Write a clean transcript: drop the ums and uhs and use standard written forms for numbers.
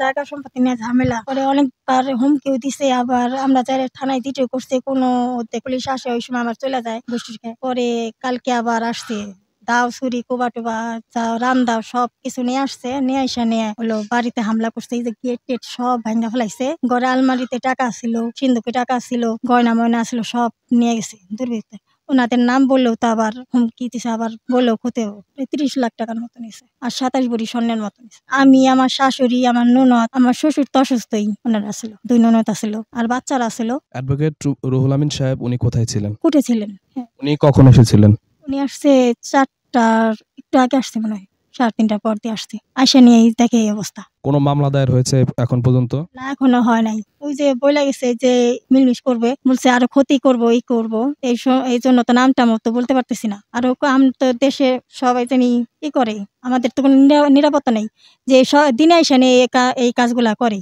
জায়গা সম্পত্তি নিয়ে ঝামেলা করে অনেকবার হুমকিও দিছে, আবার আমরা যারা থানায় দিতেও করছে, কোনো পুলিশ আসে ওই সময় আবার চলে যায় গোষ্ঠীকে। পরে কালকে আবার আসছে, দাও ছুরি কোবা টোবা রাম দাও সব কিছু নিয়ে আসছে, নিয়ে এসে নিয়ে হলো বাড়িতে হামলা করছে। এই যে গেট টেট সব ভাঙা ফেলাইছে, ঘরে আলমারিতে টাকা ছিল, সিন্ধুকে টাকা ছিল, গয়না ময়না ছিল, সব নিয়ে গেছে দুর্বৃত্ত। ওনাদের নাম বললেও তো আবার হুমকি দিছে, আবার বললেও হতেও 30 লাখ টাকার মতো নিছে, আর 27 ভরি স্বর্ণের মতো নিছে। আমি, আমার শাশুড়ি, আমার ননদ, আমার শ্বশুর তো অসুস্থই, ওনারা ছিল, 2 ননদ আছিল আর বাচ্চারা ছিল। অ্যাডভোকেট রুহুল আমিন সাহেব উনি কোথায় ছিলেন? কোর্টে ছিলেন। হ্যাঁ, উনি কখন এসেছিলেন? উনি আসছে 4টার একটু আগে আসছে মনে হয়, 3:30টার পর দিয়ে আসছে। আইসা নিয়ে দেখে এই অবস্থা। কোনো মামলা দায়ের হয়েছে এখন পর্যন্ত? না, এখনো হয় নাই। ওই যে বইলা গেছে যে মিলমিশ করবে, বলছে আরো ক্ষতি করবো, এই করবো, এই জন্য তো নামটা মতো বলতে পারতেছি না। আরো আমি তো দেশে সবাই জানি করে, আমাদের তো কোনো নিরাপত্তা নেই যে দিনে এসে নিয়ে এই কাজগুলা করে।